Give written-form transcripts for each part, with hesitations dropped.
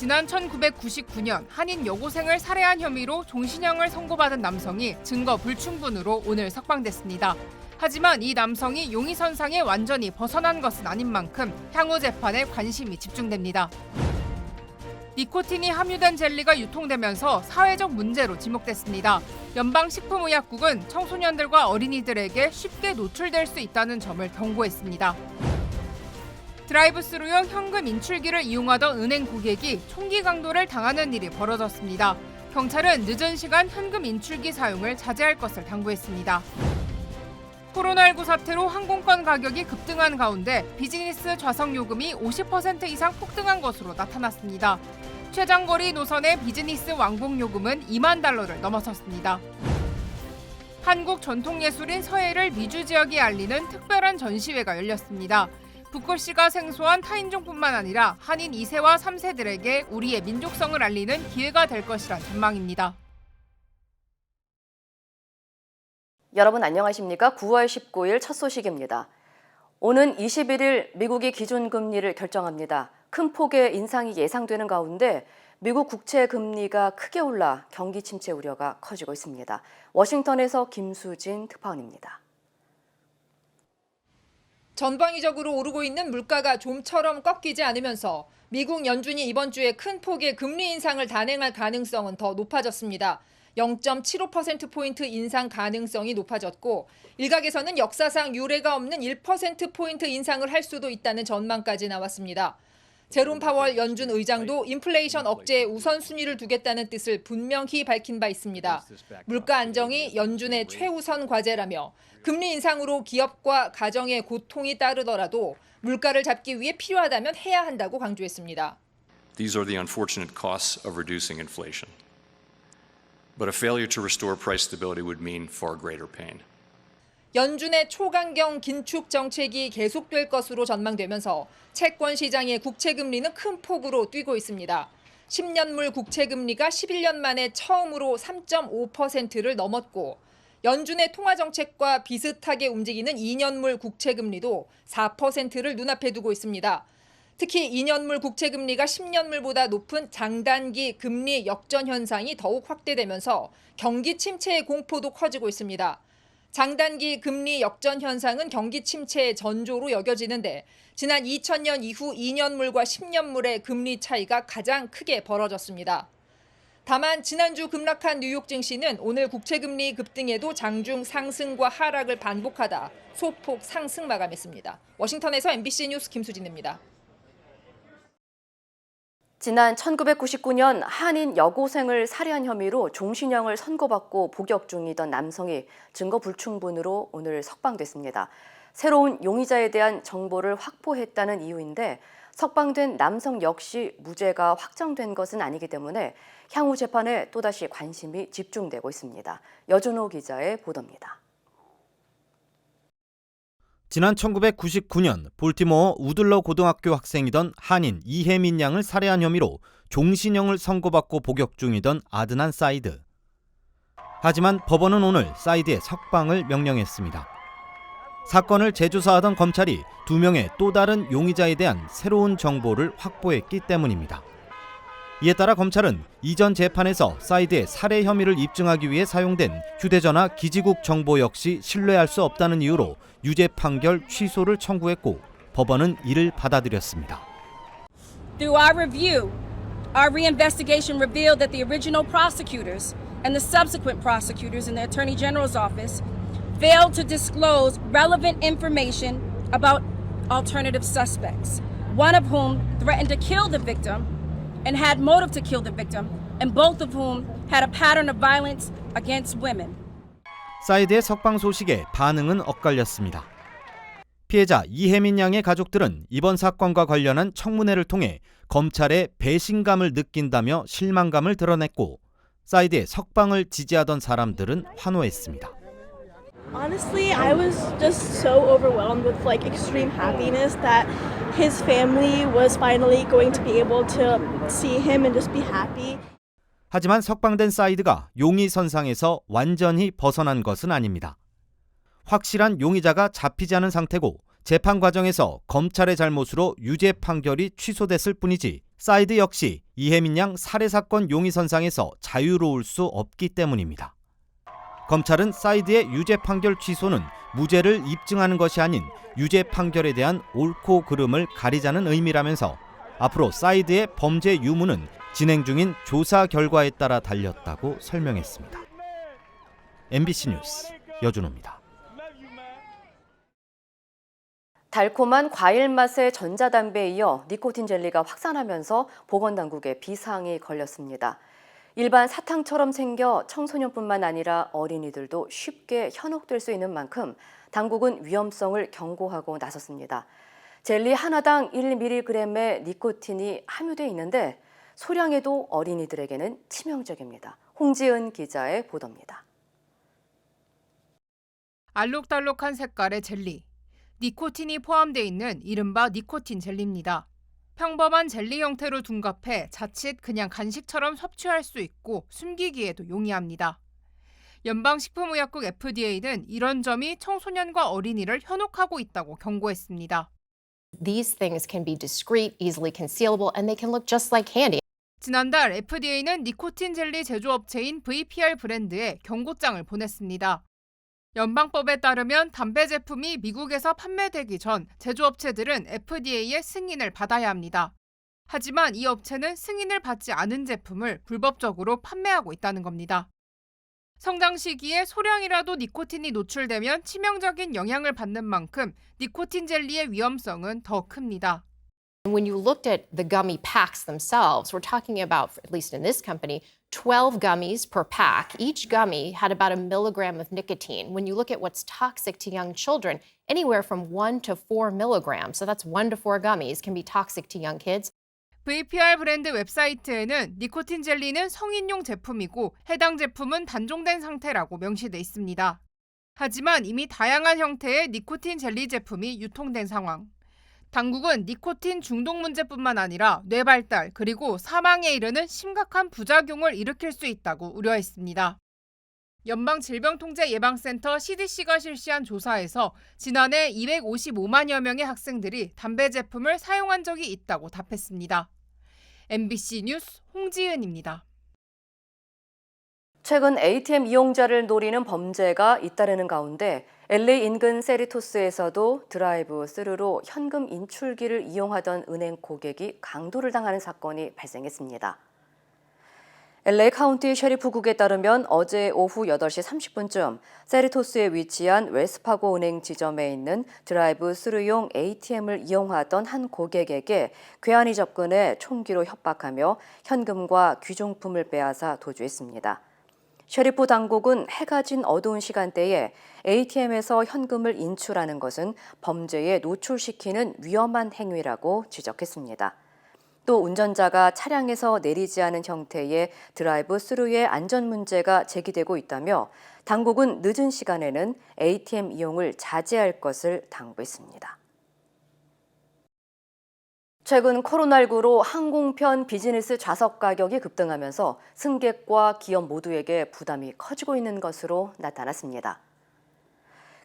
지난 1999년 한인 여고생을 살해한 혐의로 종신형을 선고받은 남성이 증거 불충분으로 오늘 석방됐습니다. 하지만 이 남성이 용의선상에 완전히 벗어난 것은 아닌 만큼 향후 재판에 관심이 집중됩니다. 니코틴이 함유된 젤리가 유통되면서 사회적 문제로 지목됐습니다. 연방식품의약국은 청소년들과 어린이들에게 쉽게 노출될 수 있다는 점을 경고했습니다. 드라이브스루용 현금 인출기를 이용하던 은행 고객이 총기 강도를 당하는 일이 벌어졌습니다. 경찰은 늦은 시간 현금 인출기 사용을 자제할 것을 당부했습니다. 코로나19 사태로 항공권 가격이 급등한 가운데 비즈니스 좌석 요금이 50% 이상 폭등한 것으로 나타났습니다. 최장거리 노선의 비즈니스 왕복 요금은 $2만 넘어섰습니다. 한국 전통예술인 서예를 미주 지역에 알리는 특별한 전시회가 열렸습니다. 붓글씨가 생소한 타인종뿐만 아니라 한인 2세와 3세들에게 우리의 민족성을 알리는 기회가 될 것이란 전망입니다. 여러분 안녕하십니까? 9월 19일 첫 소식입니다. 오는 21일 미국이 기준금리를 결정합니다. 큰 폭의 인상이 예상되는 가운데 미국 국채 금리가 크게 올라 경기 침체 우려가 커지고 있습니다. 워싱턴에서 김수진 특파원입니다. 전방위적으로 오르고 있는 물가가 좀처럼 꺾이지 않으면서 미국 연준이 이번 주에 큰 폭의 금리 인상을 단행할 가능성은 더 높아졌습니다. 0.75%포인트 인상 가능성이 높아졌고 일각에서는 역사상 유례가 없는 1%포인트 인상을 할 수도 있다는 전망까지 나왔습니다. 제롬 파월 연준 의장도 인플레이션 억제에 우선순위를 두겠다는 뜻을 분명히 밝힌 바 있습니다. 물가 안정이 연준의 최우선 과제라며 금리 인상으로 기업과 가정의 고통이 따르더라도 물가를 잡기 위해 필요하다면 해야 한다고 강조했습니다. These are the unfortunate costs of reducing inflation. But a failure to restore price stability would mean far greater pain. 연준의 초강경 긴축 정책이 계속될 것으로 전망되면서 채권 시장의 국채 금리는 큰 폭으로 뛰고 있습니다. 10년물 국채 금리가 11년 만에 처음으로 3.5%를 넘었고 연준의 통화 정책과 비슷하게 움직이는 2년물 국채 금리도 4%를 눈앞에 두고 있습니다. 특히 2년물 국채 금리가 10년물보다 높은 장단기 금리 역전 현상이 더욱 확대되면서 경기 침체의 공포도 커지고 있습니다. 장단기 금리 역전 현상은 경기 침체의 전조로 여겨지는데 지난 2000년 이후 2년물과 10년물의 금리 차이가 가장 크게 벌어졌습니다. 다만 지난주 급락한 뉴욕 증시는 오늘 국채금리 급등에도 장중 상승과 하락을 반복하다 소폭 상승 마감했습니다. 워싱턴에서 MBC 뉴스 김수진입니다. 지난 1999년 한인 여고생을 살해한 혐의로 종신형을 선고받고 복역 중이던 남성이 증거 불충분으로 오늘 석방됐습니다. 새로운 용의자에 대한 정보를 확보했다는 이유인데 석방된 남성 역시 무죄가 확정된 것은 아니기 때문에 향후 재판에 또다시 관심이 집중되고 있습니다. 여준호 기자의 보도입니다. 지난 1999년 볼티모어 우들러 고등학교 학생이던 한인 이혜민 양을 살해한 혐의로 종신형을 선고받고 복역 중이던 아드난 사이드. 하지만 법원은 오늘 사이드의 석방을 명령했습니다. 사건을 재조사하던 검찰이 2명의 또 다른 용의자에 대한 새로운 정보를 확보했기 때문입니다. 이에 따라 검찰은 이전 재판에서 사이드의 살해 혐의를 입증하기 위해 사용된 휴대전화 기지국 정보 역시 신뢰할 수 없다는 이유로 유죄 판결 취소를 청구했고 법원은 이를 받아들였습니다. Through our review, our reinvestigation revealed that the original prosecutors and the subsequent prosecutors in the Attorney General's office failed to disclose relevant information about alternative suspects, one of whom threatened to kill the victim and had motive to kill the victim, and both of whom had a pattern of violence against women. 사이드의 석방 소식에 반응은 엇갈렸습니다. 피해자 이혜민 양의 가족들은 이번 사건과 관련한 청문회를 통해 검찰의 배신감을 느낀다며 실망감을 드러냈고 사이드의 석방을 지지하던 사람들은 환호했습니다. Honestly, I was just so overwhelmed with extreme happiness that his family was finally going to be able to see him and just be happy. 하지만 석방된 사이드가 용의선상에서 완전히 벗어난 것은 아닙니다. 확실한 용의자가 잡히지 않은 상태고 재판 과정에서 검찰의 잘못으로 유죄 판결이 취소됐을 뿐이지 사이드 역시 이혜민 양 살해 사건 용의선상에서 자유로울 수 없기 때문입니다. 검찰은 사이드의 유죄 판결 취소는 무죄를 입증하는 것이 아닌 유죄 판결에 대한 옳고 그름을 가리자는 의미라면서 앞으로 사이드의 범죄 유무는 진행 중인 조사 결과에 따라 달렸다고 설명했습니다. MBC 뉴스 여준호입니다. 달콤한 과일 맛의 전자담배에 이어 니코틴 젤리가 확산하면서 보건당국에 비상이 걸렸습니다. 일반 사탕처럼 생겨 청소년뿐만 아니라 어린이들도 쉽게 현혹될 수 있는 만큼 당국은 위험성을 경고하고 나섰습니다. 젤리 하나당 1mg의 니코틴이 함유되어 있는데 소량에도 어린이들에게는 치명적입니다. 홍지은 기자의 보도입니다. 알록달록한 색깔의 젤리. 니코틴이 포함되어 있는 이른바 니코틴 젤리입니다. 평범한 젤리 형태로 둔갑해 자칫 그냥 간식처럼 섭취할 수 있고 숨기기에도 용이합니다. 연방식품의약국 FDA는 이런 점이 청소년과 어린이를 현혹하고 있다고 경고했습니다. These things can be discreet, easily concealable, and they can look just like candy. 지난달 FDA는 니코틴 젤리 제조업체인 VPR 브랜드에 경고장을 보냈습니다. 연방법에 따르면 담배 제품이 미국에서 판매되기 전 제조업체들은 FDA의 승인을 받아야 합니다. 하지만 이 업체는 승인을 받지 않은 제품을 불법적으로 판매하고 있다는 겁니다. 성장 시기에 소량이라도 니코틴이 노출되면 치명적인 영향을 받는 만큼 니코틴 젤리의 위험성은 더 큽니다. When you looked at the gummy packs themselves, we're talking about, at least in this company, 12 gummies per pack. Each gummy had about 1 milligram of nicotine. When you look at what's toxic to young children, anywhere from 1 to 4 milligrams, so that's 1 to 4 gummies, can be toxic to young kids. VPR 브랜드 웹사이트에는 니코틴 젤리는 성인용 제품이고 해당 제품은 단종된 상태라고 명시돼 있습니다. 하지만 이미 다양한 형태의 니코틴 젤리 제품이 유통된 상황. 당국은 니코틴 중독 문제뿐만 아니라 뇌발달 그리고 사망에 이르는 심각한 부작용을 일으킬 수 있다고 우려했습니다. 연방질병통제예방센터 CDC가 실시한 조사에서 지난해 255만여 명의 학생들이 담배 제품을 사용한 적이 있다고 답했습니다. MBC 뉴스 홍지은입니다. 최근 ATM 이용자를 노리는 범죄가 잇따르는 가운데 LA 인근 세리토스에서도 드라이브 스루로 현금 인출기를 이용하던 은행 고객이 강도를 당하는 사건이 발생했습니다. LA 카운티 셰리프국에 따르면 어제 오후 8시 30분쯤 세리토스에 위치한 웰스파고 은행 지점에 있는 드라이브 스루용 ATM을 이용하던 한 고객에게 괴한이 접근해 총기로 협박하며 현금과 귀중품을 빼앗아 도주했습니다. 셰리프 당국은 해가 진 어두운 시간대에 ATM에서 현금을 인출하는 것은 범죄에 노출시키는 위험한 행위라고 지적했습니다. 또 운전자가 차량에서 내리지 않은 형태의 드라이브 스루의 안전 문제가 제기되고 있다며 당국은 늦은 시간에는 ATM 이용을 자제할 것을 당부했습니다. 최근 코로나19로 항공편 비즈니스 좌석 가격이 급등하면서 승객과 기업 모두에게 부담이 커지고 있는 것으로 나타났습니다.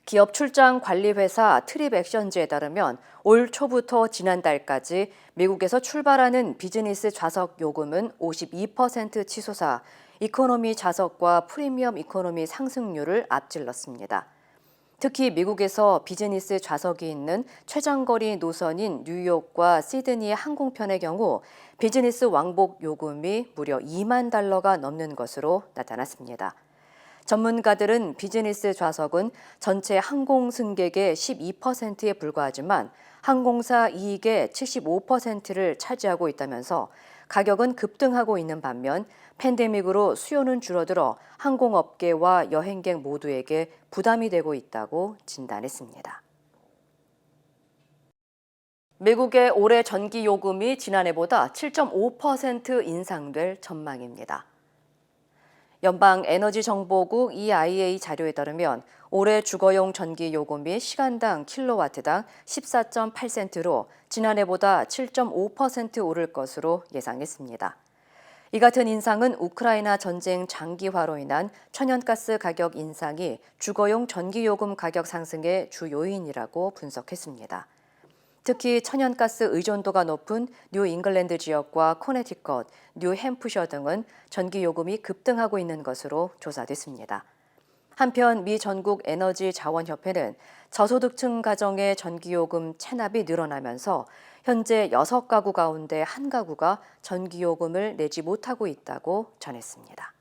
기업 출장 관리 회사 트립액션즈에 따르면 올 초부터 지난달까지 미국에서 출발하는 비즈니스 좌석 요금은 52% 치솟아 이코노미 좌석과 프리미엄 이코노미 상승률을 앞질렀습니다. 특히 미국에서 비즈니스 좌석이 있는 최장거리 노선인 뉴욕과 시드니 항공편의 경우 비즈니스 왕복 요금이 무려 $20,000가 넘는 것으로 나타났습니다. 전문가들은 비즈니스 좌석은 전체 항공 승객의 12%에 불과하지만 항공사 이익의 75%를 차지하고 있다면서 가격은 급등하고 있는 반면 팬데믹으로 수요는 줄어들어 항공업계와 여행객 모두에게 부담이 되고 있다고 진단했습니다. 미국의 올해 전기 요금이 지난해보다 7.5% 인상될 전망입니다. 연방에너지정보국 EIA 자료에 따르면 올해 주거용 전기 요금이 시간당 킬로와트당 14.8센트로 지난해보다 7.5% 오를 것으로 예상했습니다. 이 같은 인상은 우크라이나 전쟁 장기화로 인한 천연가스 가격 인상이 주거용 전기요금 가격 상승의 주 요인이라고 분석했습니다. 특히 천연가스 의존도가 높은 뉴 잉글랜드 지역과 코네티컷, 뉴 햄프셔 등은 전기요금이 급등하고 있는 것으로 조사됐습니다. 한편 미 전국 에너지 자원협회는 저소득층 가정의 전기요금 체납이 늘어나면서 현재 6가구 가운데 1가구가 전기요금을 내지 못하고 있다고 전했습니다.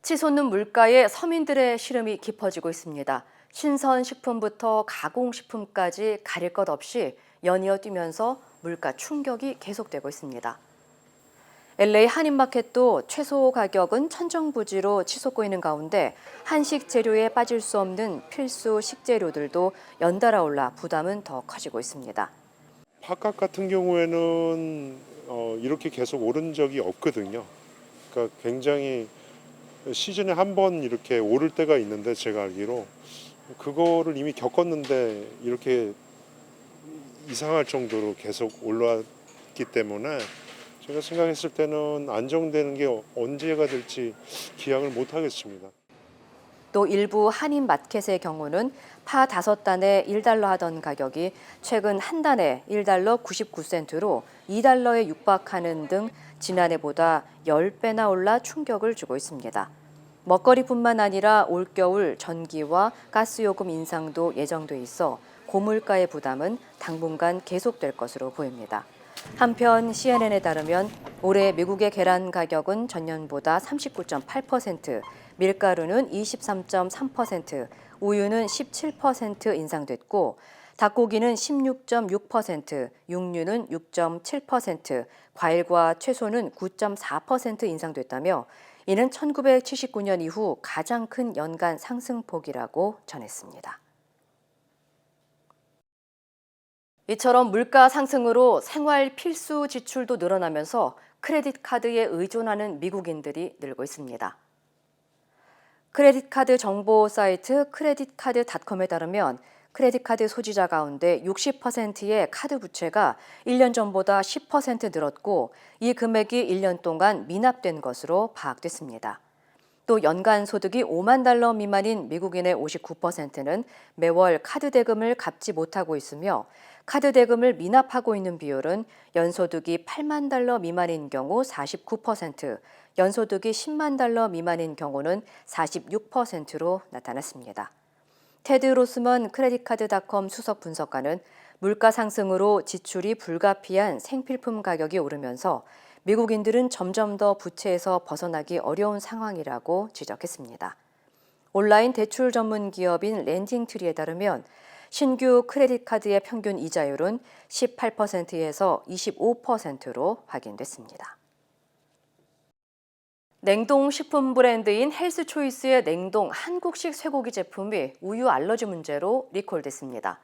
치솟는 물가에 서민들의 시름이 깊어지고 있습니다. 신선식품부터 가공식품까지 가릴 것 없이 연이어 뛰면서 물가 충격이 계속되고 있습니다. LA 한인마켓도 채소 가격은 천정부지로 치솟고 있는 가운데 한식 재료에 빠질 수 없는 필수 식재료들도 연달아 올라 부담은 더 커지고 있습니다. 팥값 같은 경우에는 이렇게 계속 오른 적이 없거든요. 그러니까 굉장히 시즌에 한 번 이렇게 오를 때가 있는데 제가 알기로 그거를 이미 겪었는데 이렇게 이상할 정도로 계속 올랐기 때문에 제가 생각했을 때는 안정되는 게 언제가 될지 기약을 못 하겠습니다. 또 일부 한인 마켓의 경우는 파 5단에 $1 하던 가격이 최근 한 단에 $1 99센트로 $2에 육박하는 등 지난해보다 10배나 올라 충격을 주고 있습니다. 먹거리뿐만 아니라 올겨울 전기와 가스요금 인상도 예정돼 있어 고물가의 부담은 당분간 계속될 것으로 보입니다. 한편 CNN에 따르면 올해 미국의 계란 가격은 전년보다 39.8%, 밀가루는 23.3%, 우유는 17% 인상됐고 닭고기는 16.6%, 육류는 6.7%, 과일과 채소는 9.4% 인상됐다며 이는 1979년 이후 가장 큰 연간 상승폭이라고 전했습니다. 이처럼 물가 상승으로 생활 필수 지출도 늘어나면서 크레딧 카드에 의존하는 미국인들이 늘고 있습니다. 크레딧 카드 정보 사이트 크레딧카드닷컴에 따르면 크레딧 카드 소지자 가운데 60%의 카드 부채가 1년 전보다 10% 늘었고 이 금액이 1년 동안 미납된 것으로 파악됐습니다. 또 연간 소득이 $50,000 미만인 미국인의 59%는 매월 카드 대금을 갚지 못하고 있으며 카드 대금을 미납하고 있는 비율은 연소득이 $80,000 미만인 경우 49%, 연소득이 $100,000 미만인 경우는 46%로 나타났습니다. 테드 로스먼 크레딧카드닷컴 수석 분석가는 물가 상승으로 지출이 불가피한 생필품 가격이 오르면서 미국인들은 점점 더 부채에서 벗어나기 어려운 상황이라고 지적했습니다. 온라인 대출 전문 기업인 렌딩트리에 따르면 신규 크레딧 카드의 평균 이자율은 18%에서 25%로 확인됐습니다. 냉동 식품 브랜드인 헬스초이스의 냉동 한국식 쇠고기 제품이 우유 알러지 문제로 리콜됐습니다.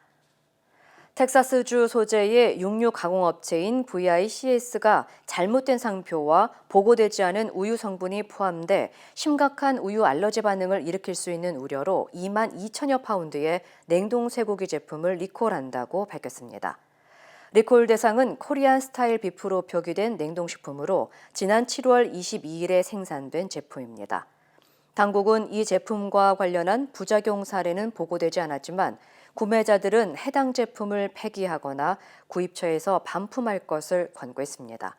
텍사스주 소재의 육류 가공업체인 VICS가 잘못된 상표와 보고되지 않은 우유 성분이 포함돼 심각한 우유 알러지 반응을 일으킬 수 있는 우려로 22,000여 파운드의 냉동 쇠고기 제품을 리콜한다고 밝혔습니다. 리콜 대상은 코리안 스타일 비프로 표기된 냉동식품으로 지난 7월 22일에 생산된 제품입니다. 당국은 이 제품과 관련한 부작용 사례는 보고되지 않았지만 구매자들은 해당 제품을 폐기하거나 구입처에서 반품할 것을 권고했습니다.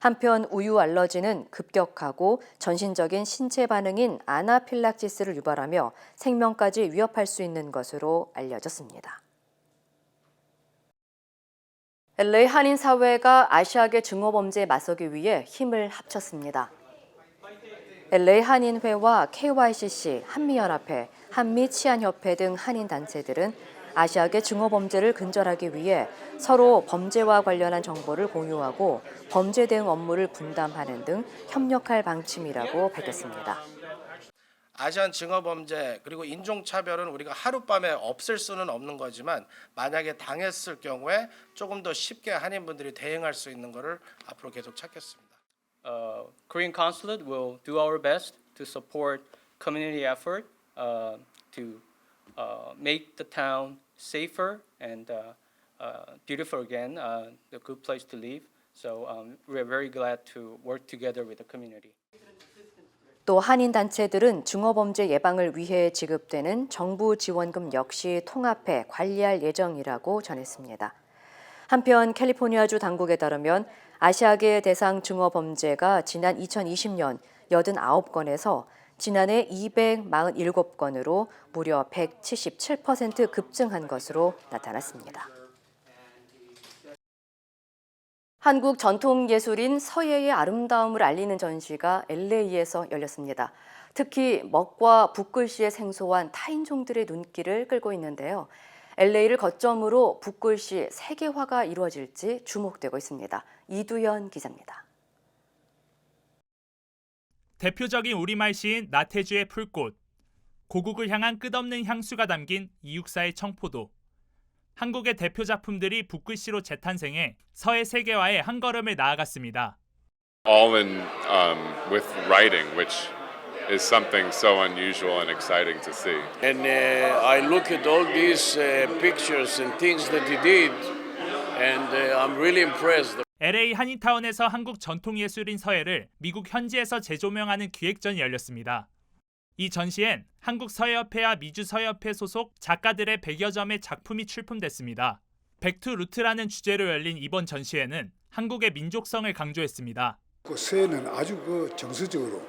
한편 우유 알러지는 급격하고 전신적인 신체 반응인 아나필락시스를 유발하며 생명까지 위협할 수 있는 것으로 알려졌습니다. LA 한인 사회가 아시아계 증오범죄에 맞서기 위해 힘을 합쳤습니다. LA 한인회와 KYCC, 한미연합회, 한미치안협회 등 한인 단체들은 아시아계 증오범죄를 근절하기 위해 서로 범죄와 관련한 정보를 공유하고 범죄 대응 업무를 분담하는 등 협력할 방침이라고 밝혔습니다. 아시안 증오범죄 그리고 인종차별은 우리가 하룻밤에 없앨 수는 없는 거지만 만약에 당했을 경우에 조금 더 쉽게 한인분들이 대응할 수 있는 것을 앞으로 계속 찾겠습니다. Korean Consulate will do our best to support community effort to make the town safer and beautiful again, a good place to live. So we're very glad to work together with the community. 또 한인 단체들은 중어범죄 예방을 위해 지급되는 정부 지원금 역시 통합해 관리할 예정이라고 전했습니다. 한편 캘리포니아주 당국에 따르면 아시아계 대상 중어범죄가 지난 2020년 89건에서 지난해 247건으로 무려 177% 급증한 것으로 나타났습니다. 한국 전통예술인 서예의 아름다움을 알리는 전시가 LA에서 열렸습니다. 특히 먹과 붓글씨에 생소한 타인종들의 눈길을 끌고 있는데요. LA를 거점으로 붓글씨 세계화가 이루어질지 주목되고 있습니다. 이두현 기자입니다. 대표적인 우리말 시인 나태주의 풀꽃, 고국을 향한 끝없는 향수가 담긴 이육사의 청포도, 한국의 대표 작품들이 붓글씨로 재탄생해 서예 세계화에 한 걸음을 나아갔습니다. All in with writing, which is something so unusual and exciting to see. And I look at all these pictures and things that he did, and I'm really impressed. LA 한인타운에서 한국 전통예술인 서예를 미국 현지에서 재조명하는 기획전이 열렸습니다. 이 전시엔 한국 서예협회와 미주 서예협회 소속 작가들의 100여 점의 작품이 출품됐습니다. 백투 루트라는 주제로 열린 이번 전시회는 한국의 민족성을 강조했습니다. 서예는 아주 정서적으로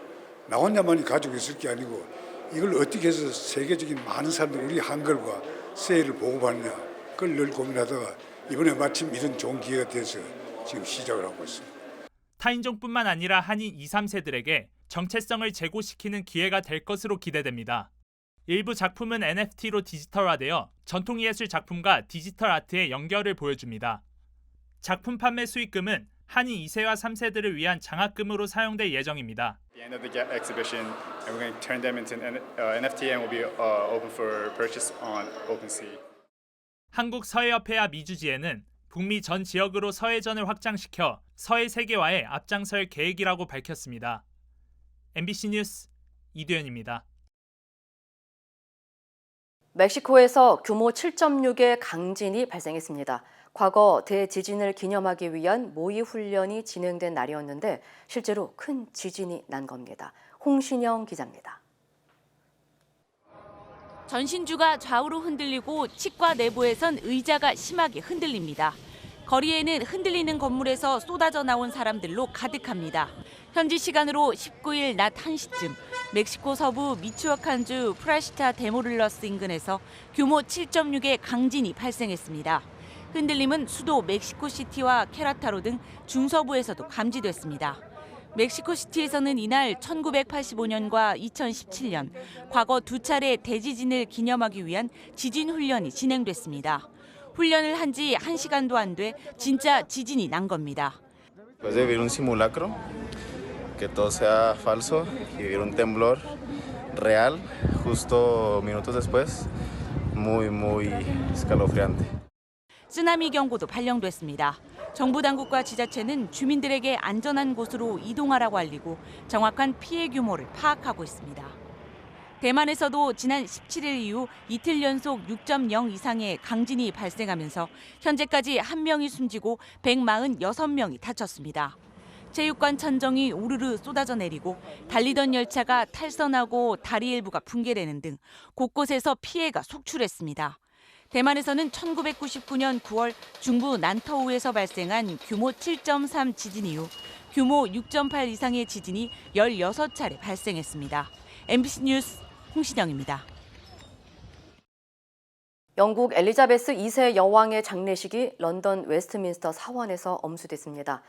나 혼자만이 가지고 있을 게 아니고 이걸 어떻게 해서 세계적인 많은 사람들이 우리 한글과 서예를 보고받느냐 그걸 늘 고민하다가 이번에 마침 이런 좋은 기회가 돼서 지금 시작을 하고 있습니다. 타인종뿐만 아니라 한인 2, 3세들에게 정체성을 제고시키는 기회가 될 것으로 기대됩니다. 일부 작품은 NFT로 디지털화되어 전통예술 작품과 디지털 아트의 연결을 보여줍니다. 작품 판매 수익금은 한인 2세와 3세들을 위한 장학금으로 사용될 예정입니다. At the end of the exhibition, and we're going to turn them into NFT and will be open for purchase on OpenSea. 한국 서예협회와 미주지회는 북미 전 지역으로 서예전을 확장시켜 서예 세계화에 앞장설 계획이라고 밝혔습니다. MBC 뉴스 이두현입니다. 멕시코에서 규모 7.6의 강진이 발생했습니다. 과거 대지진을 기념하기 위한 모의 훈련이 진행된 날이었는데 실제로 큰 지진이 난 겁니다. 홍신영 기자입니다. 전신주가 좌우로 흔들리고 치과 내부에선 의자가 심하게 흔들립니다. 거리에는 흔들리는 건물에서 쏟아져 나온 사람들로 가득합니다. 현지 시간으로 19일 낮 1시쯤 멕시코 서부 미추어칸주 프라시타 데모릴러스 인근에서 규모 7.6의 강진이 발생했습니다. 흔들림은 수도 멕시코시티와 케라타로 등 중서부에서도 감지됐습니다. 멕시코시티에서는 이날 1985년과 2017년 과거 두 차례 대지진을 기념하기 위한 지진 훈련이 진행됐습니다. 훈련을 한 지 1시간도 안 돼 진짜 지진이 난 겁니다. Después de vivir un simulacro, que todo sea falso, y vivir un temblor real, justo minutos después, muy escalofriante. 쓰나미 경보도 발령됐습니다. 정부 당국과 지자체는 주민들에게 안전한 곳으로 이동하라고 알리고 정확한 피해 규모를 파악하고 있습니다. 대만에서도 지난 17일 이후 이틀 연속 6.0 이상의 강진이 발생하면서 현재까지 1명이 숨지고 146명이 다쳤습니다. 체육관 천정이 우르르 쏟아져 내리고 달리던 열차가 탈선하고 다리 일부가 붕괴되는 등 곳곳에서 피해가 속출했습니다. 대만에서는 1999년 9월 중부 난터우에서 발생한 규모 7.3 지진 이후 규모 6.8 이상의 지진이 16차례 발생했습니다. MBC 뉴스 홍신영입니다. 영국 엘리자베스 2세 여왕의 장례식이 런던 웨스트민스터 사원에서 엄수됐습니다.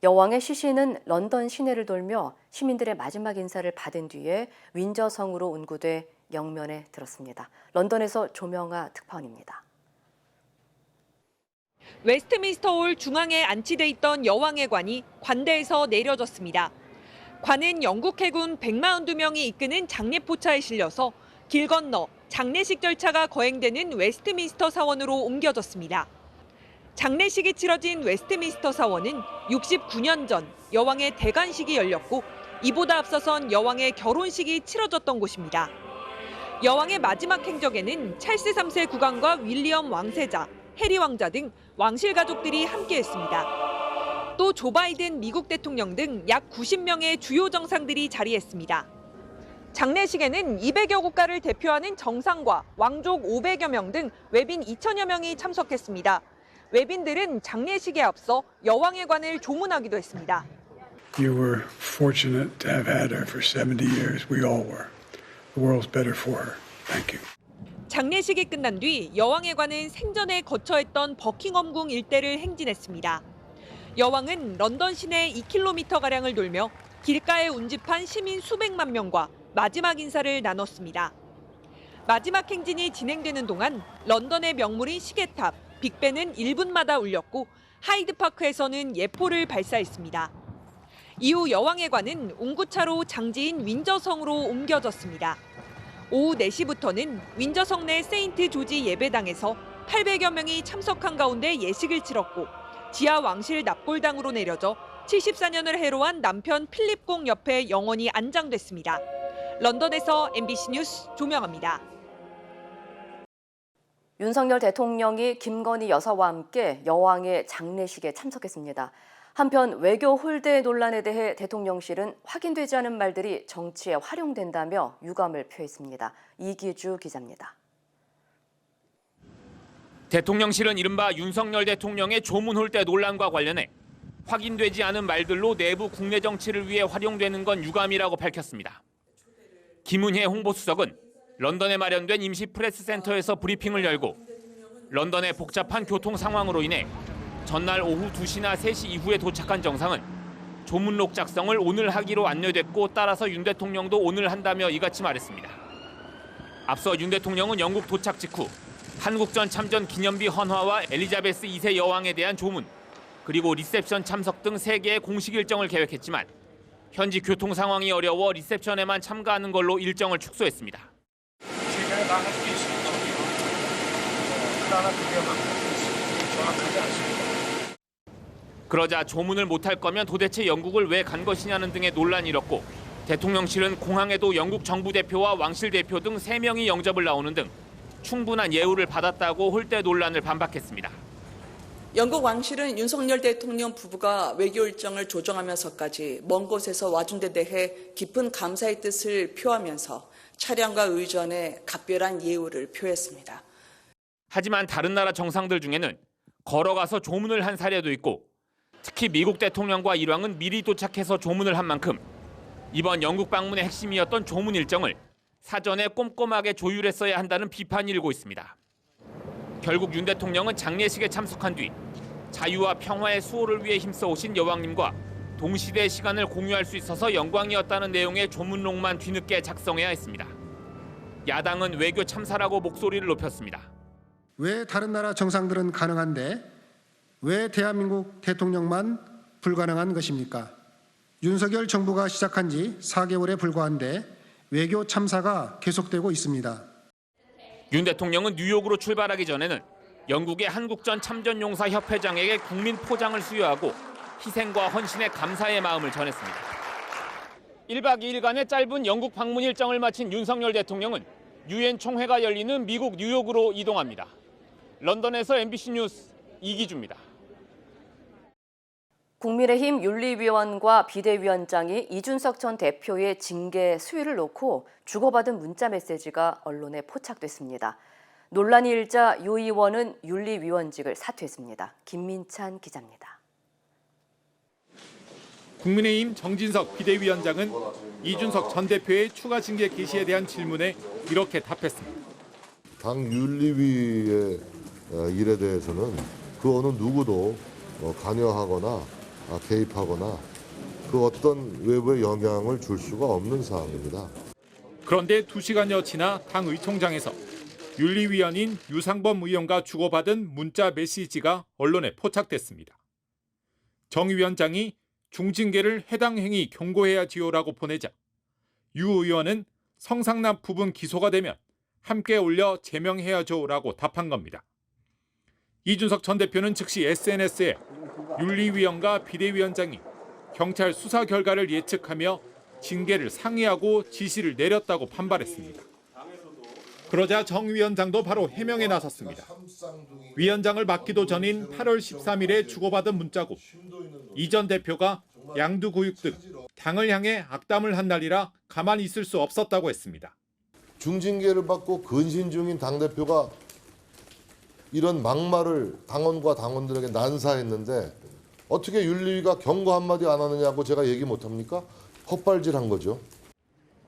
여왕의 시신은 런던 시내를 돌며 시민들의 마지막 인사를 받은 뒤에 윈저성으로 운구돼 영면에 들었습니다. 런던에서 조명아 특파원입니다. 웨스트민스터홀 중앙에 안치돼 있던 여왕의 관이 관대에서 내려졌습니다. 관은 영국 해군 142명이 이끄는 장례포차에 실려서 길 건너 장례식 절차가 거행되는 웨스트민스터 사원으로 옮겨졌습니다. 장례식이 치러진 웨스트민스터 사원은 69년 전 여왕의 대관식이 열렸고 이보다 앞서선 여왕의 결혼식이 치러졌던 곳입니다. 여왕의 마지막 행적에는 찰스 3세 국왕과 윌리엄 왕세자, 해리 왕자 등 왕실 가족들이 함께했습니다. 또 조 바이든 미국 대통령 등 약 90명의 주요 정상들이 자리했습니다. 장례식에는 200여 국가를 대표하는 정상과 왕족 500여 명 등 외빈 2천여 명이 참석했습니다. 외빈들은 장례식에 앞서 여왕의 관을 조문하기도 했습니다. You were fortunate to have had her for 70 years. We all were. The world's better for her. Thank you. 장례식이 끝난 뒤 여왕의 관은 생전에 거처했던 버킹엄궁 일대를 행진했습니다. 여왕은 런던 시내 2km가량을 돌며 길가에 운집한 시민 수백만 명과 마지막 인사를 나눴습니다. 마지막 행진이 진행되는 동안 런던의 명물인 시계탑, 빅벤은 1분마다 울렸고 하이드파크에서는 예포를 발사했습니다. 이후 여왕의 관은 운구차로 장지인 윈저성으로 옮겨졌습니다. 오후 4시부터는 윈저성 내 세인트 조지 예배당에서 800여 명이 참석한 가운데 예식을 치렀고 지하 왕실 납골당으로 내려져 74년을 해로한 남편 필립공 옆에 영원히 안장됐습니다. 런던에서 MBC 뉴스 조명아입니다. 윤석열 대통령이 김건희 여사와 함께 여왕의 장례식에 참석했습니다. 한편 외교 홀대 논란에 대해 대통령실은 확인되지 않은 말들이 정치에 활용된다며 유감을 표했습니다. 이기주 기자입니다. 대통령실은 이른바 윤석열 대통령의 조문 홀대 논란과 관련해 확인되지 않은 말들로 내부 국내 정치를 위해 활용되는 건 유감이라고 밝혔습니다. 김은혜 홍보수석은 런던에 마련된 임시 프레스센터에서 브리핑을 열고 런던의 복잡한 교통 상황으로 인해 전날 오후 2시나 3시 이후에 도착한 정상은 조문록 작성을 오늘 하기로 안내됐고 따라서 윤 대통령도 오늘 한다며 이같이 말했습니다. 앞서 윤 대통령은 영국 도착 직후 한국전 참전 기념비 헌화와 엘리자베스 2세 여왕에 대한 조문, 그리고 리셉션 참석 등 3개의 공식 일정을 계획했지만 현지 교통 상황이 어려워 리셉션에만 참가하는 걸로 일정을 축소했습니다. 최근에 다 할 수 있습니다. 하나 그게 정확하지 않습니다. 그러자 조문을 못할 거면 도대체 영국을 왜 간 것이냐는 등의 논란이 일었고 대통령실은 공항에도 영국 정부 대표와 왕실 대표 등 3명이 영접을 나오는 등 충분한 예우를 받았다고 홀대 논란을 반박했습니다. 영국 왕실은 윤석열 대통령 부부가 외교 일정을 조정하면서까지 먼 곳에서 와준 데 대해 깊은 감사의 뜻을 표하면서 차량과 의전에 각별한 예우를 표했습니다. 하지만 다른 나라 정상들 중에는 걸어가서 조문을 한 사례도 있고 특히 미국 대통령과 일왕은 미리 도착해서 조문을 한 만큼 이번 영국 방문의 핵심이었던 조문 일정을 사전에 꼼꼼하게 조율했어야 한다는 비판이 일고 있습니다. 결국 윤 대통령은 장례식에 참석한 뒤 자유와 평화의 수호를 위해 힘써오신 여왕님과 동시대 시간을 공유할 수 있어서 영광이었다는 내용의 조문록만 뒤늦게 작성해야 했습니다. 야당은 외교 참사라고 목소리를 높였습니다. 왜 다른 나라 정상들은 가능한데 왜 대한민국 대통령만 불가능한 것입니까? 윤석열 정부가 시작한 지 4개월에 불과한데 외교 참사가 계속되고 있습니다. 윤 대통령은 뉴욕으로 출발하기 전에는 영국의 한국전 참전용사 협회장에게 국민 포장을 수여하고 희생과 헌신에 감사의 마음을 전했습니다. 1박 2일간의 짧은 영국 방문 일정을 마친 윤석열 대통령은 유엔 총회가 열리는 미국 뉴욕으로 이동합니다. 런던에서 MBC 뉴스 이기주입니다. 국민의힘 윤리위원과 비대위원장이 이준석 전 대표의 징계 수위를 놓고 주고받은 문자 메시지가 언론에 포착됐습니다. 논란이 일자 유 의원은 윤리위원직을 사퇴했습니다. 김민찬 기자입니다. 국민의힘 정진석 비대위원장은 이준석 전 대표의 추가 징계 개시에 대한 질문에 이렇게 답했습니다. 당 윤리위의 일에 대해서는 그 어느 누구도 관여하거나 개입하거나 그 어떤 외부의 영향을 줄 수가 없는 사항입니다. 그런데 2시간여 지나 당 의총장에서 윤리위원인 유상범 의원과 주고받은 문자 메시지가 언론에 포착됐습니다. 정 위원장이 중징계를 해당 행위 경고해야지요라고 보내자 유 의원은 성상납 부분 기소가 되면 함께 올려 제명해야죠라고 답한 겁니다. 이준석 전 대표는 즉시 SNS에 윤리위원과 비대위원장이 경찰 수사 결과를 예측하며 징계를 상의하고 지시를 내렸다고 반발했습니다. 그러자 정 위원장도 바로 해명에 나섰습니다. 위원장을 맡기도 전인 8월 13일에 주고받은 문자고 이 전 대표가 양두구육 등 당을 향해 악담을 한 날이라 가만히 있을 수 없었다고 했습니다. 중징계를 받고 근신 중인 당대표가 이런 막말을 당원과 당원들에게 난사했는데 어떻게 윤리위가 경고 한마디 안 하느냐고 제가 얘기 못합니까? 헛발질한 거죠.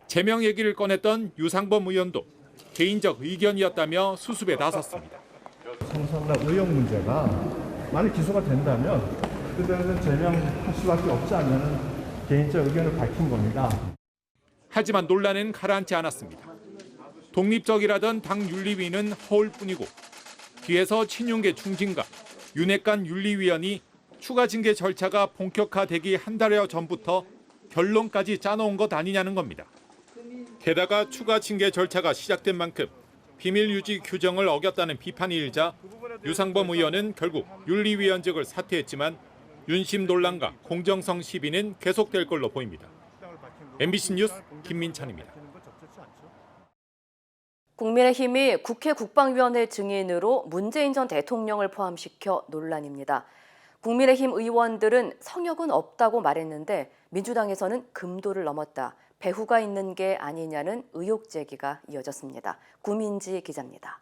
제명 얘기를 꺼냈던 유상범 의원도 개인적 의견이었다며 수습에 나섰습니다. 성상납 의혹 문제가 만약 기소가 된다면 그들은 제명할 수밖에 없지 않냐는 개인적 의견을 밝힌 겁니다. 하지만 논란은 가라앉지 않았습니다. 독립적이라던 당 윤리위는 허울뿐이고 뒤에서 친윤계 중진과 윤핵관 윤리위원이 추가 징계 절차가 본격화되기 한 달여 전부터 결론까지 짜놓은 것 아니냐는 겁니다. 게다가 추가 징계 절차가 시작된 만큼 비밀 유지 규정을 어겼다는 비판이 일자 유상범 의원은 결국 윤리위원직을 사퇴했지만 윤심 논란과 공정성 시비는 계속될 걸로 보입니다. MBC 뉴스 김민찬입니다. 국민의힘이 국회 국방위원회 증인으로 문재인 전 대통령을 포함시켜 논란입니다. 국민의힘 의원들은 성역은 없다고 말했는데 민주당에서는 금도를 넘었다, 배후가 있는 게 아니냐는 의혹 제기가 이어졌습니다. 구민지 기자입니다.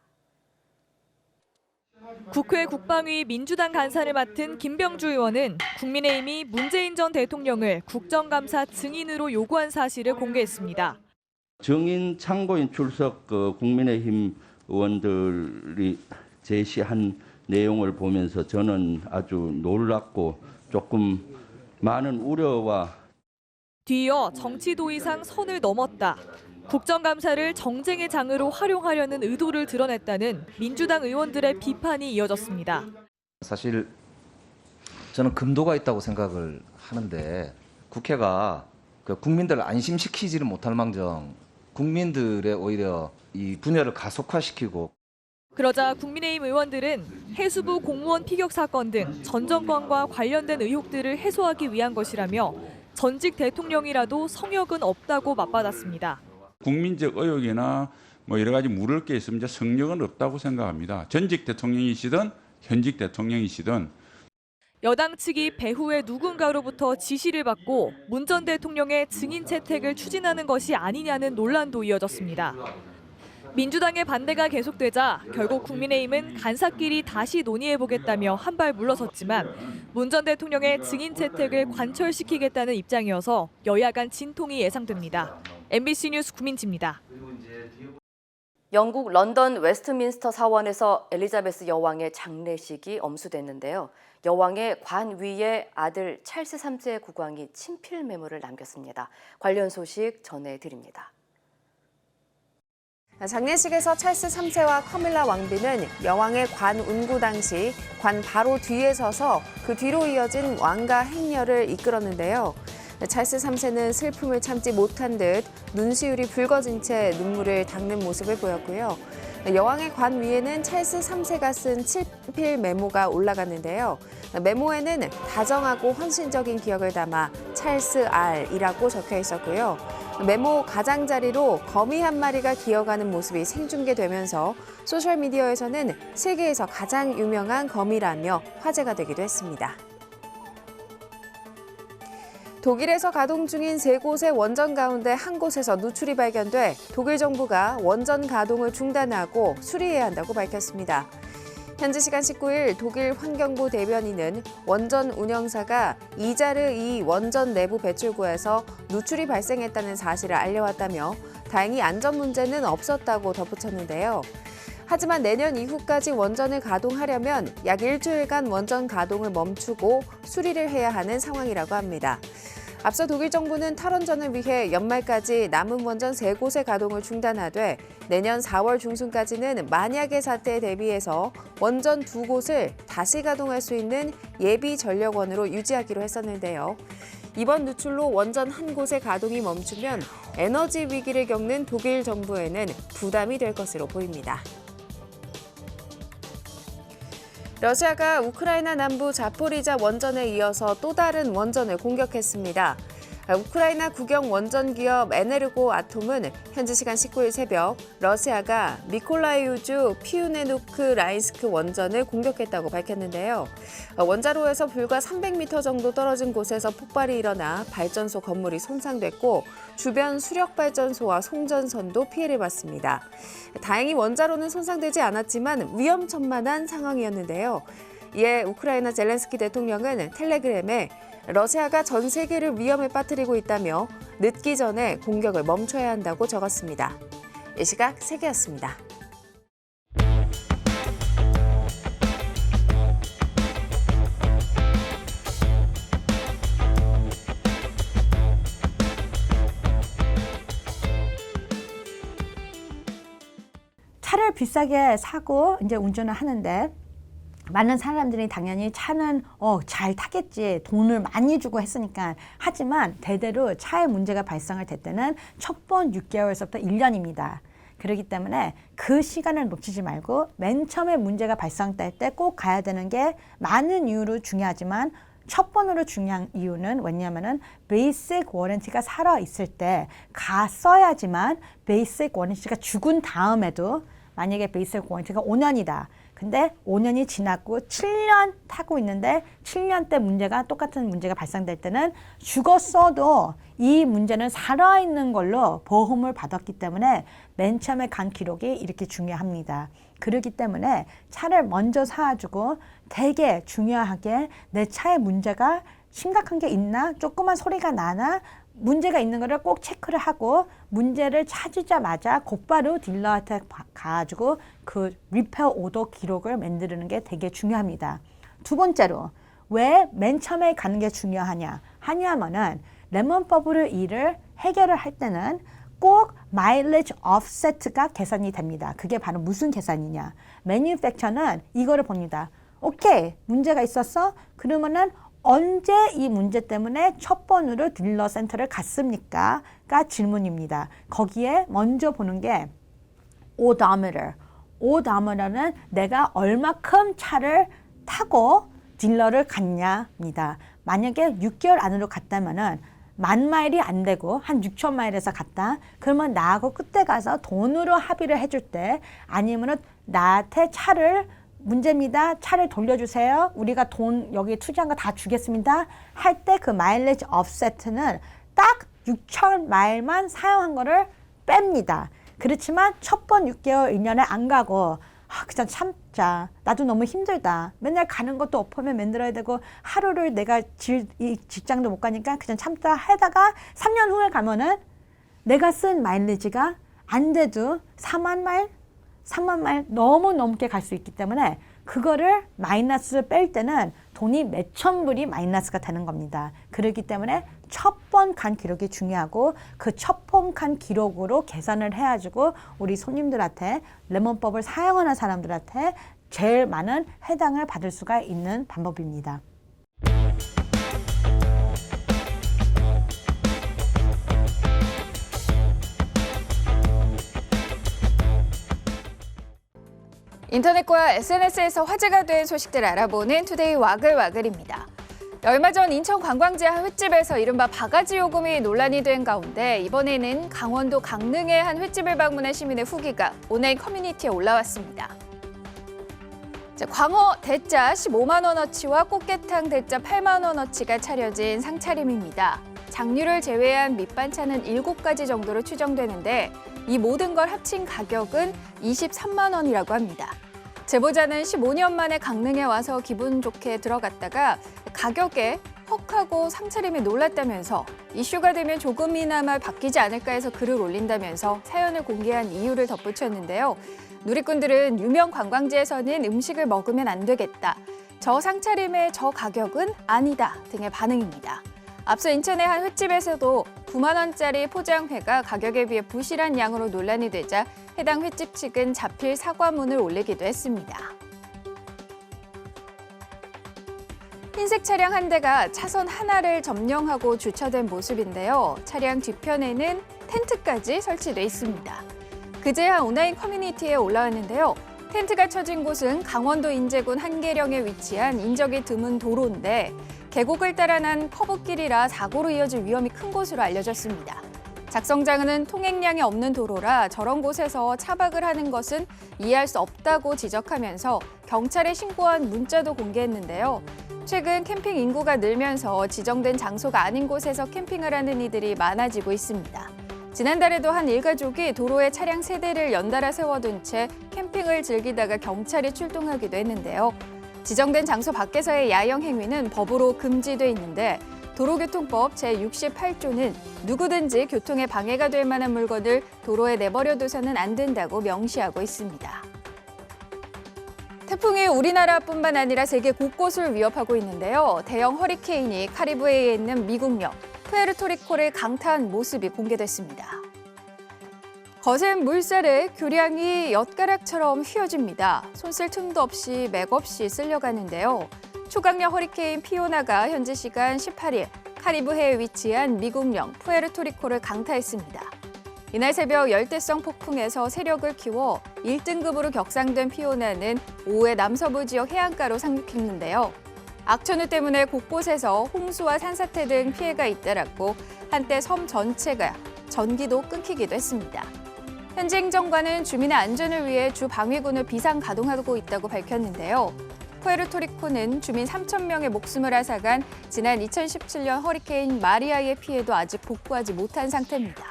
국회 국방위 민주당 간사를 맡은 김병주 의원은 국민의힘이 문재인 전 대통령을 국정감사 증인으로 요구한 사실을 공개했습니다. 증인 참고인 출석 국민의힘 의원들이 제시한 내용을 보면서 저는 아주 놀랍고 조금 많은 우려와 뒤이어 정치 도의상 선을 넘었다, 국정감사를 정쟁의 장으로 활용하려는 의도를 드러냈다는 민주당 의원들의 비판이 이어졌습니다. 사실 저는 금도가 있다고 생각을 하는데 국회가 국민들을 안심시키지를 못할 망정 국민들의 오히려 이 분열을 가속화시키고. 그러자 국민의힘 의원들은 해수부 공무원 피격 사건 등 전 정권과 관련된 의혹들을 해소하기 위한 것이라며 전직 대통령이라도 성역은 없다고 맞받았습니다. 국민적 의혹이나 여러 가지 물을 게 있으면 성역은 없다고 생각합니다. 전직 대통령이시든 현직 대통령이시든. 여당 측이 배후의 누군가로부터 지시를 받고 문 전 대통령의 증인 채택을 추진하는 것이 아니냐는 논란도 이어졌습니다. 민주당의 반대가 계속되자 결국 국민의힘은 간사끼리 다시 논의해보겠다며 한 발 물러섰지만 문 전 대통령의 증인 채택을 관철시키겠다는 입장이어서 여야 간 진통이 예상됩니다. MBC 뉴스 구민지입니다. 영국 런던 웨스트민스터 사원에서 엘리자베스 여왕의 장례식이 엄수됐는데요. 여왕의 관 위에 아들 찰스 3세 국왕이 친필 메모를 남겼습니다. 관련 소식 전해드립니다. 장례식에서 찰스 3세와 카밀라 왕비는 여왕의 관 운구 당시 관 바로 뒤에 서서 그 뒤로 이어진 왕가 행렬을 이끌었는데요. 찰스 3세는 슬픔을 참지 못한 듯 눈시울이 붉어진 채 눈물을 닦는 모습을 보였고요. 여왕의 관 위에는 찰스 3세가 쓴 친필 메모가 올라갔는데요. 메모에는 다정하고 헌신적인 기억을 담아 찰스 R이라고 적혀 있었고요. 메모 가장자리로 거미 한 마리가 기어가는 모습이 생중계되면서 소셜미디어에서는 세계에서 가장 유명한 거미라며 화제가 되기도 했습니다. 독일에서 가동 중인 3곳의 원전 가운데 한 곳에서 누출이 발견돼 독일 정부가 원전 가동을 중단하고 수리해야 한다고 밝혔습니다. 현지 시간 19일 독일 환경부 대변인은 원전 운영사가 이자르 2 원전 내부 배출구에서 누출이 발생했다는 사실을 알려왔다며 다행히 안전 문제는 없었다고 덧붙였는데요. 하지만 내년 이후까지 원전을 가동하려면 약 일주일간 원전 가동을 멈추고 수리를 해야 하는 상황이라고 합니다. 앞서 독일 정부는 탈원전을 위해 연말까지 남은 원전 3곳의 가동을 중단하되 내년 4월 중순까지는 만약의 사태에 대비해서 원전 2곳을 다시 가동할 수 있는 예비 전력원으로 유지하기로 했었는데요. 이번 누출로 원전 한 곳의 가동이 멈추면 에너지 위기를 겪는 독일 정부에는 부담이 될 것으로 보입니다. 러시아가 우크라이나 남부 자포리자 원전에 이어서 또 다른 원전을 공격했습니다. 우크라이나 국영 원전 기업 에네르고 아톰은 현지 시간 19일 새벽 러시아가 미콜라이우주 피우네누크 라인스크 원전을 공격했다고 밝혔는데요. 원자로에서 불과 300m 정도 떨어진 곳에서 폭발이 일어나 발전소 건물이 손상됐고 주변 수력발전소와 송전선도 피해를 봤습니다. 다행히 원자로는 손상되지 않았지만 위험천만한 상황이었는데요. 이에 우크라이나 젤렌스키 대통령은 텔레그램에 러시아가 전 세계를 위험에 빠뜨리고 있다며 늦기 전에 공격을 멈춰야 한다고 적었습니다. 이 시각 세계였습니다. 차를 비싸게 사고 이제 운전을 하는데 많은 사람들이 당연히 차는 잘 타겠지, 돈을 많이 주고 했으니까. 하지만 대대로 차에 문제가 발생할 때는 첫 번 6개월에서부터 1년입니다. 그렇기 때문에 그 시간을 놓치지 말고 맨 처음에 문제가 발생될 때 꼭 가야 되는 게 많은 이유로 중요하지만 첫 번으로 중요한 이유는 왜냐하면은 베이직 워런티가 살아 있을 때 갔어야지만 베이직 워런티가 죽은 다음에도 만약에 베이직 워런티가 5년이다. 근데 5년이 지났고 7년 타고 있는데 7년 때 문제가 똑같은 문제가 발생될 때는 죽었어도 이 문제는 살아있는 걸로 보험을 받았기 때문에 맨 처음에 간 기록이 이렇게 중요합니다. 그렇기 때문에 차를 먼저 사주고 되게 중요하게 내 차에 문제가 심각한 게 있나, 조그만 소리가 나나, 문제가 있는 거를 꼭 체크를 하고 문제를 찾으자마자 곧바로 딜러한테 가가지고 그 리페어 오더 기록을 만드는 게 되게 중요합니다. 두 번째로 왜 맨 처음에 가는 게 하냐면은 레몬버블 일을 해결을 할 때는 꼭 마일리지 offset가 계산이 됩니다. 그게 바로 무슨 계산이냐? 매뉴팩처는 이거를 봅니다. 오케이, 문제가 있었어? 그러면은 언제 이 문제 때문에 첫 번으로 딜러 센터를 갔습니까? 가 질문입니다. 거기에 먼저 보는 게 odometer. odometer는 내가 얼마큼 차를 타고 딜러를 갔냐입니다. 만약에 6개월 안으로 갔다면은 10,000마일이 안 되고 한 6,000마일에서 갔다. 그러면 나하고 그때 가서 돈으로 합의를 해줄 때, 아니면은 나한테 차를 문제입니다. 차를 돌려주세요. 우리가 돈 여기 투자한 거 다 주겠습니다. 할 때 그 마일리지 offset는 딱 6,000마일만 사용한 거를 뺍니다. 그렇지만 첫 번 6개월, 1년에 안 가고 그냥 참자. 나도 너무 힘들다. 맨날 가는 것도 어퍼면 만들어야 되고 하루를 내가 이 직장도 못 가니까 그냥 참다 하다가 3년 후에 가면은 내가 쓴 마일리지가 안 돼도 4만 마일? 3만 마일 너무 넘게 갈 수 있기 때문에 그거를 마이너스 뺄 때는 돈이 몇천 불이 마이너스가 되는 겁니다. 그렇기 때문에 첫 번 간 기록이 중요하고 그 첫 번 간 기록으로 계산을 해가지고 우리 손님들한테 레몬법을 사용하는 사람들한테 제일 많은 해당을 받을 수가 있는 방법입니다. 인터넷과 SNS에서 화제가 된 소식들 알아보는 투데이 와글와글입니다. 얼마 전 인천 관광지 한 횟집에서 이른바 바가지 요금이 논란이 된 가운데 이번에는 강원도 강릉의 한 횟집을 방문한 시민의 후기가 온라인 커뮤니티에 올라왔습니다. 광어 대짜 15만 원어치와 꽃게탕 대짜 8만 원어치가 차려진 상차림입니다. 장류를 제외한 밑반찬은 7가지 정도로 추정되는데 이 모든 걸 합친 가격은 23만 원이라고 합니다. 제보자는 15년 만에 강릉에 와서 기분 좋게 들어갔다가 가격에 헉하고 상차림에 놀랐다면서 이슈가 되면 조금이나마 바뀌지 않을까 해서 글을 올린다면서 사연을 공개한 이유를 덧붙였는데요. 누리꾼들은 유명 관광지에서는 음식을 먹으면 안 되겠다. 저 상차림의 저 가격은 아니다 등의 반응입니다. 앞서 인천의 한 횟집에서도 9만 원짜리 포장회가 가격에 비해 부실한 양으로 논란이 되자 해당 횟집 측은 자필 사과문을 올리기도 했습니다. 흰색 차량 한 대가 차선 하나를 점령하고 주차된 모습인데요. 차량 뒤편에는 텐트까지 설치돼 있습니다. 그제야 온라인 커뮤니티에 올라왔는데요. 텐트가 쳐진 곳은 강원도 인제군 한계령에 위치한 인적이 드문 도로인데 계곡을 따라 난 커브길이라 사고로 이어질 위험이 큰 곳으로 알려졌습니다. 작성자는 통행량이 없는 도로라 저런 곳에서 차박을 하는 것은 이해할 수 없다고 지적하면서 경찰에 신고한 문자도 공개했는데요. 최근 캠핑 인구가 늘면서 지정된 장소가 아닌 곳에서 캠핑을 하는 이들이 많아지고 있습니다. 지난달에도 한 일가족이 도로에 차량 3대를 연달아 세워둔 채 캠핑을 즐기다가 경찰이 출동하기도 했는데요. 지정된 장소 밖에서의 야영 행위는 법으로 금지돼 있는데 도로교통법 제68조는 누구든지 교통에 방해가 될 만한 물건을 도로에 내버려둬서는 안 된다고 명시하고 있습니다. 태풍이 우리나라뿐만 아니라 세계 곳곳을 위협하고 있는데요. 대형 허리케인이 카리브해에 있는 미국령 푸에르토리코를 강타한 모습이 공개됐습니다. 거센 물살에 교량이 엿가락처럼 휘어집니다. 손 쓸 틈도 없이 맥없이 쓸려가는데요. 초강력 허리케인 피오나가 현지 시간 18일 카리브해에 위치한 미국령 푸에르토리코를 강타했습니다. 이날 새벽 열대성 폭풍에서 세력을 키워 1등급으로 격상된 피오나는 오후에 남서부 지역 해안가로 상륙했는데요. 악천후 때문에 곳곳에서 홍수와 산사태 등 피해가 잇따랐고 한때 섬 전체가 전기도 끊기기도 했습니다. 현지 행정관은 주민의 안전을 위해 주 방위군을 비상 가동하고 있다고 밝혔는데요. 푸에르토리코는 주민 3,000명의 목숨을 앗아간 지난 2017년 허리케인 마리아의 피해도 아직 복구하지 못한 상태입니다.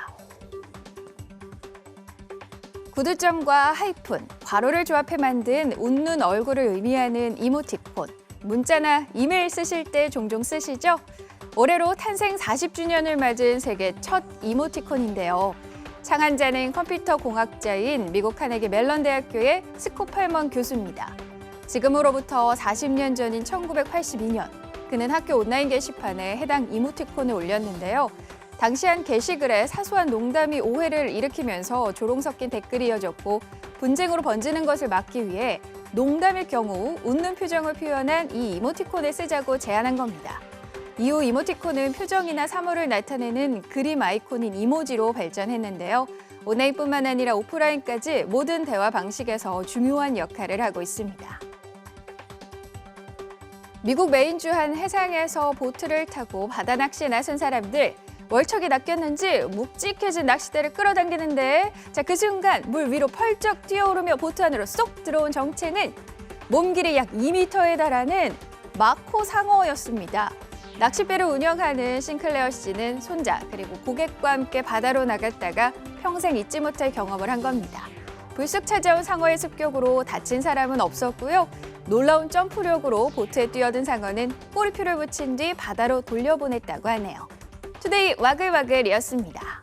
구두점과 하이픈, 괄호를 조합해 만든 웃는 얼굴을 의미하는 이모티콘. 문자나 이메일 쓰실 때 종종 쓰시죠? 올해로 탄생 40주년을 맞은 세계 첫 이모티콘인데요. 창안자는 컴퓨터 공학자인 미국 카네기 멜런 대학교의 스콧 팔먼 교수입니다. 지금으로부터 40년 전인 1982년, 그는 학교 온라인 게시판에 해당 이모티콘을 올렸는데요. 당시 한 게시글에 사소한 농담이 오해를 일으키면서 조롱 섞인 댓글이 이어졌고 분쟁으로 번지는 것을 막기 위해 농담일 경우 웃는 표정을 표현한 이 이모티콘을 쓰자고 제안한 겁니다. 이후 이모티콘은 표정이나 사물을 나타내는 그림 아이콘인 이모지로 발전했는데요. 온라인뿐만 아니라 오프라인까지 모든 대화 방식에서 중요한 역할을 하고 있습니다. 미국 메인주 한 해상에서 보트를 타고 바다 낚시에 나선 사람들. 월척이 낚였는지 묵직해진 낚싯대를 끌어당기는데 그 순간 물 위로 펄쩍 뛰어오르며 보트 안으로 쏙 들어온 정체는 몸 길이 약 2m에 달하는 마코 상어였습니다. 낚싯배를 운영하는 싱클레어 씨는 손자 그리고 고객과 함께 바다로 나갔다가 평생 잊지 못할 경험을 한 겁니다. 불쑥 찾아온 상어의 습격으로 다친 사람은 없었고요. 놀라운 점프력으로 보트에 뛰어든 상어는 꼬리표를 붙인 뒤 바다로 돌려보냈다고 하네요. 투데이 와글와글이었습니다.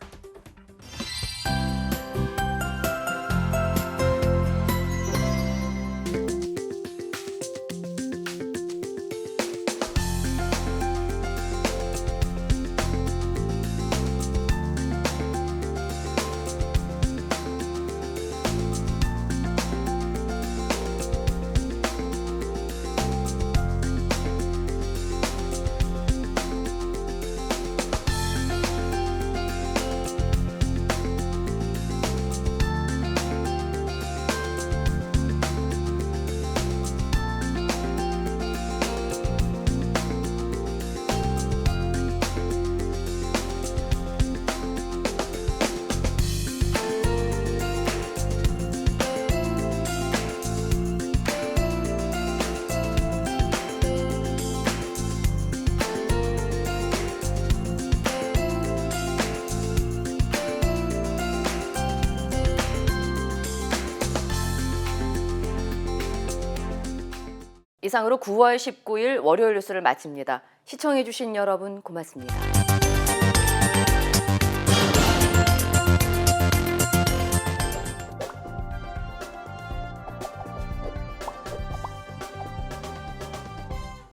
이상으로 9월 19일 월요일 뉴스를 마칩니다. 시청해주신 여러분 고맙습니다.